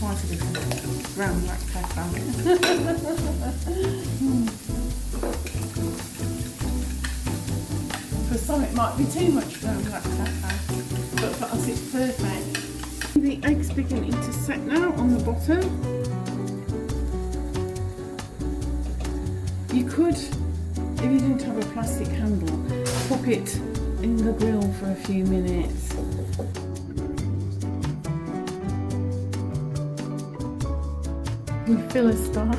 quite a bit of ground black pepper. For some it might be too much ground black pepper, but for us it's perfect. The egg's beginning to set now on the bottom. You could, if you didn't have a plastic handle, pop it in the grill for a few minutes. Philistine. I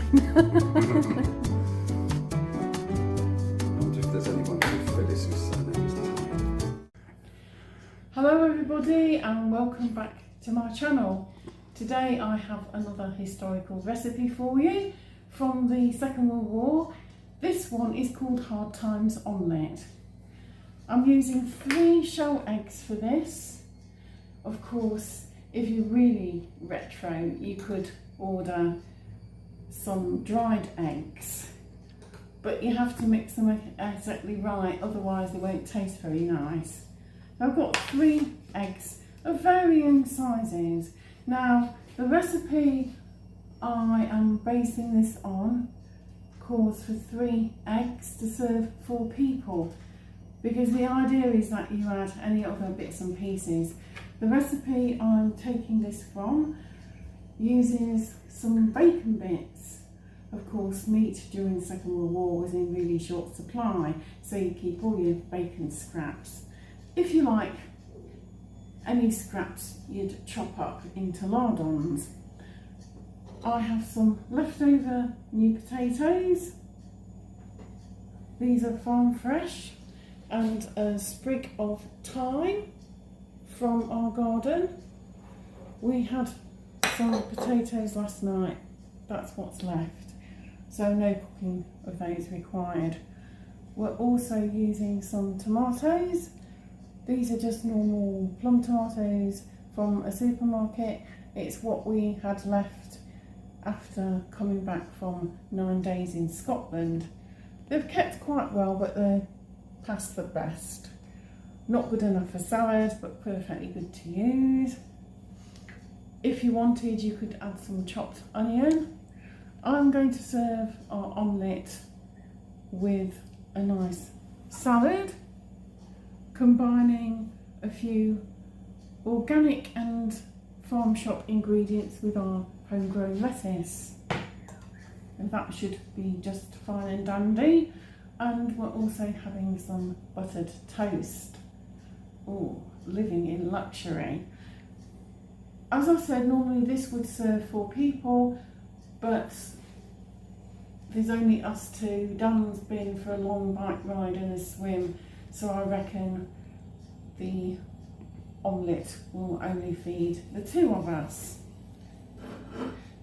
wonder if there's anyone called Phyllis whose surname is Tom. Hello everybody and welcome back to my channel. Today I have another historical recipe for you from the Second World War. This one is called Hard Times Omelette. I'm using 3 shell eggs for this. Of course, if you're really retro, you could order some dried eggs, but you have to mix them exactly right, otherwise they won't taste very nice. I've got 3 eggs of varying sizes. Now the recipe I am basing this on calls for 3 eggs to serve 4 people, because the idea is that you add any other bits and pieces. The recipe I'm taking this from uses some bacon bits. Of course, meat during the Second World War was in really short supply, so you keep all your bacon scraps. If you like any scraps, you'd chop up into lardons. I have some leftover new potatoes. These are farm fresh, and a sprig of thyme from our garden. We had some potatoes last night, that's what's left, so no cooking of those required. We're also using some tomatoes. These are just normal plum tomatoes from a supermarket. It's what we had left after coming back from 9 days in Scotland. They've kept quite well, but they're past the best. Not good enough for salad, but perfectly good to use. If you wanted, you could add some chopped onion. I'm going to serve our omelette with a nice salad, combining a few organic and farm shop ingredients with our homegrown lettuce. And that should be just fine and dandy. And we're also having some buttered toast. Oh, living in luxury. As I said, normally this would serve 4 people, but there's only us 2. Dan's been for a long bike ride and a swim, so I reckon the omelette will only feed the 2 of us.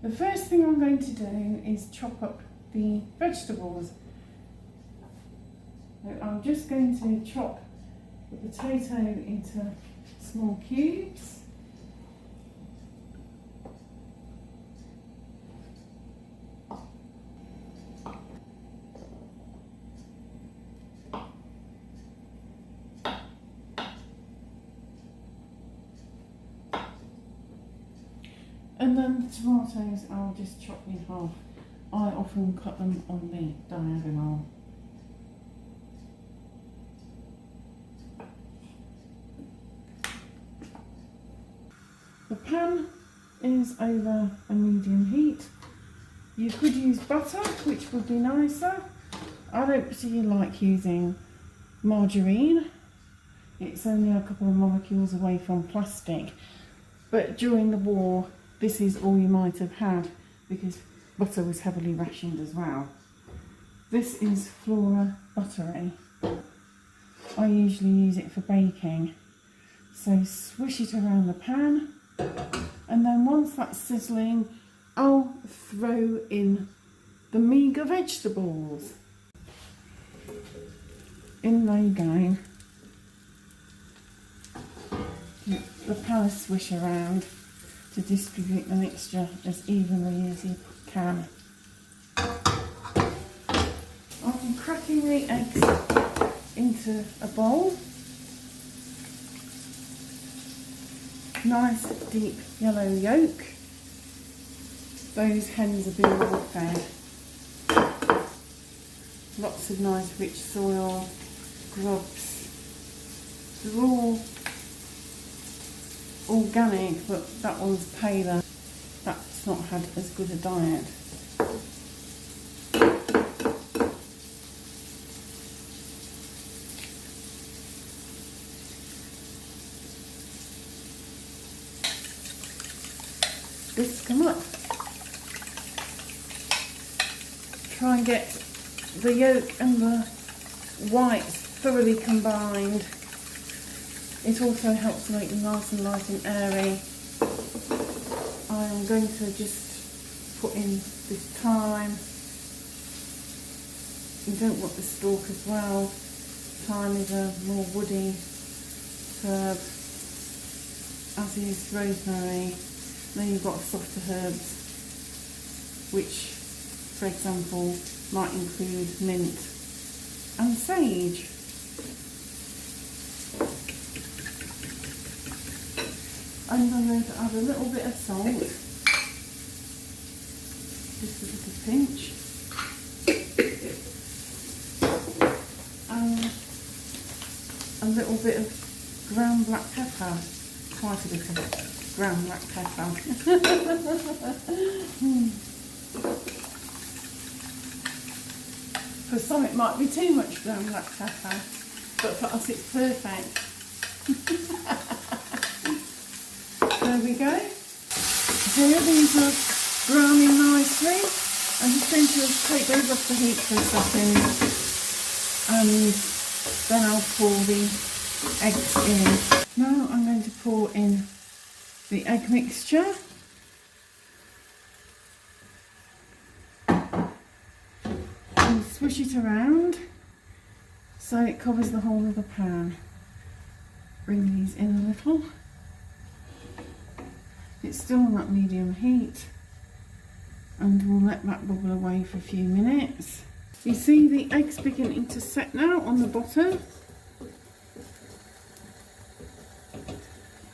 The first thing I'm going to do is chop up the vegetables. So I'm just going to chop the potato into small cubes. And then the tomatoes I'll just chop in half. I often cut them on the diagonal. The pan is over a medium heat. You could use butter, which would be nicer. I don't particularly like using margarine. It's only a couple of molecules away from plastic. But during the war, this is all you might have had, because butter was heavily rationed as well. This is Flora Buttery. I usually use it for baking. So swish it around the pan, and then once that's sizzling, I'll throw in the meagre vegetables. In they go. Give the pan a swish around to distribute the mixture as evenly as you can. I'm cracking the eggs into a bowl. Nice deep yellow yolk. those hens are being well fed. Lots of nice rich soil, grubs. They're all organic, but that one's paler. That's not had as good a diet. This come up. Try and get the yolk and the whites thoroughly combined. It also helps make them nice and light and airy. I am going to just put in this thyme. You don't want the stalk as well. Thyme is a more woody herb, as is rosemary. Then you've got softer herbs, which, for example, might include mint and sage. And I'm going to add a little bit of salt, just a little pinch, and a little bit of ground black pepper, quite a bit of ground black pepper. For some it might be too much ground black pepper, but for us it's perfect. There we go. Here, these are browning nicely. I'm just going to take those off the heat for a second, and then I'll pour the eggs in. Now I'm going to pour in the egg mixture. And swish it around so it covers the whole of the pan. Bring these in a little. It's still on that medium heat, and we'll let that bubble away for a few minutes. You see the eggs beginning to set now on the bottom.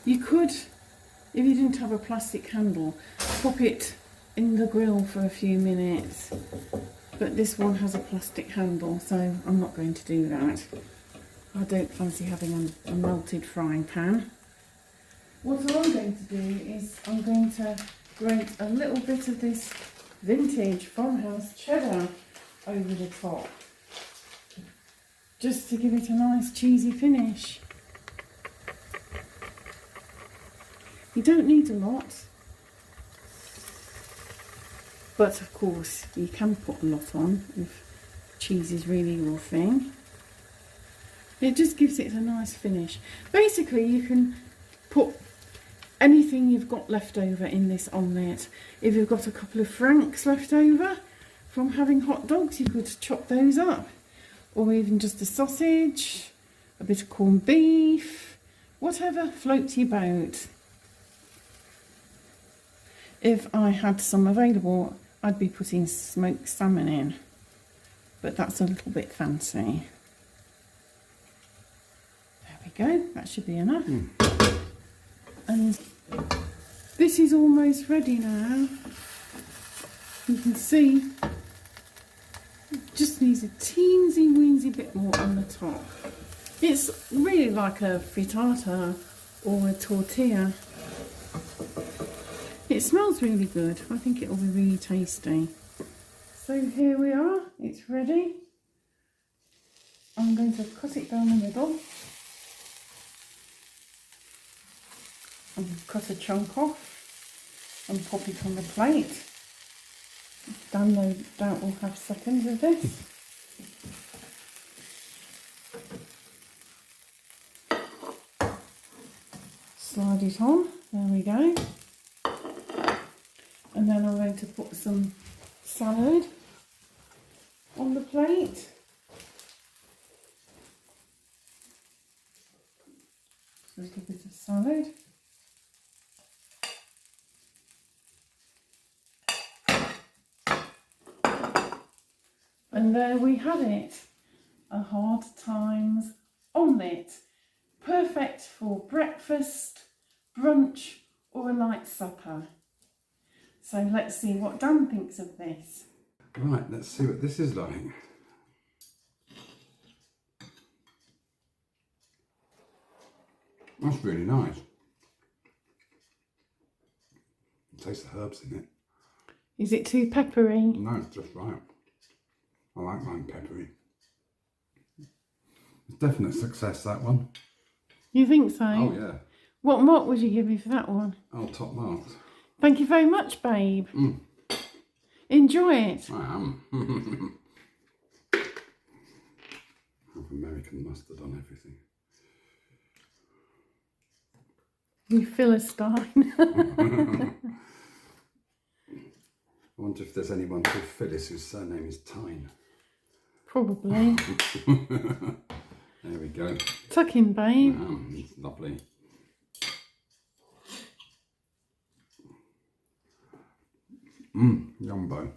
You could, if you didn't have a plastic handle, pop it in the grill for a few minutes, but this one has a plastic handle, so I'm not going to do that. I don't fancy having a melted frying pan. What I'm going to do is I'm going to grate a little bit of this vintage farmhouse cheddar over the top, just to give it a nice cheesy finish. You don't need a lot, but of course you can put a lot on if cheese is really your thing. It just gives it a nice finish. Basically you can put anything you've got left over in this omelette. If you've got a couple of franks left over from having hot dogs, you could chop those up, or even just a sausage, a bit of corned beef, whatever floats your boat. If I had some available, I'd be putting smoked salmon in, but that's a little bit fancy. There we go, that should be enough. And this is almost ready now. You can see it just needs a teensy weensy bit more on the top. It's really like a frittata or a tortilla. It smells really good. I think it will be really tasty. So here we are, it's ready. I'm going to cut it down the middle and cut a chunk off and pop it on the plate. Dan no doubt will have seconds of this. Slide it on, there we go. And then I'm going to put some salad on the plate. A little bit of salad. And there we have it, a Hard Times omelette. Perfect for breakfast, brunch or a light supper. So let's see what Dan thinks of this. Right, let's see what this is like. That's really nice. Taste the herbs in it. Is it too peppery? No, it's just right. I like mine peppery. It's definite success, that one. You think so? Oh yeah. What mark would you give me for that one? Oh, top marks. Thank you very much, babe. Enjoy it. I am. Have American mustard on everything. You Philistine. I wonder if there's anyone called Phyllis whose surname is Tyne. Probably. There we go. Tuck in, babe. Lovely. Yumbo.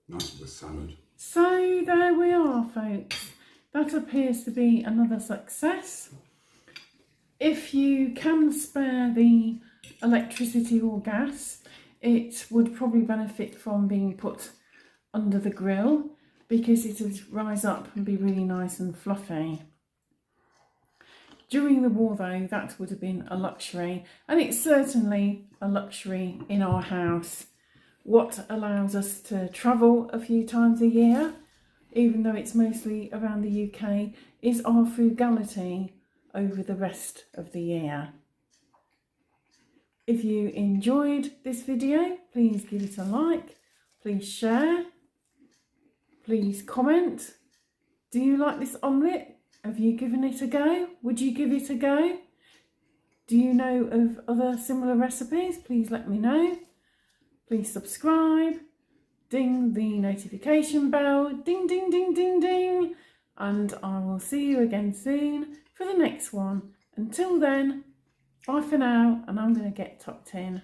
Nice with the salad. So there we are, folks. That appears to be another success. If you can spare the electricity or gas, it would probably benefit from being put under the grill because it would rise up and be really nice and fluffy. During the war though, that would have been a luxury, and it's certainly a luxury in our house. What allows us to travel a few times a year, even though it's mostly around the UK, is our frugality over the rest of the year. If you enjoyed this video, please give it a like, please share, please comment. Do you like this omelette? Have you given it a go? Would you give it a go? Do you know of other similar recipes? Please let me know. Please subscribe, ding the notification bell, ding, ding, ding, ding, ding. And I will see you again soon for the next one. Until then, bye for now, and I'm going to get tucked in.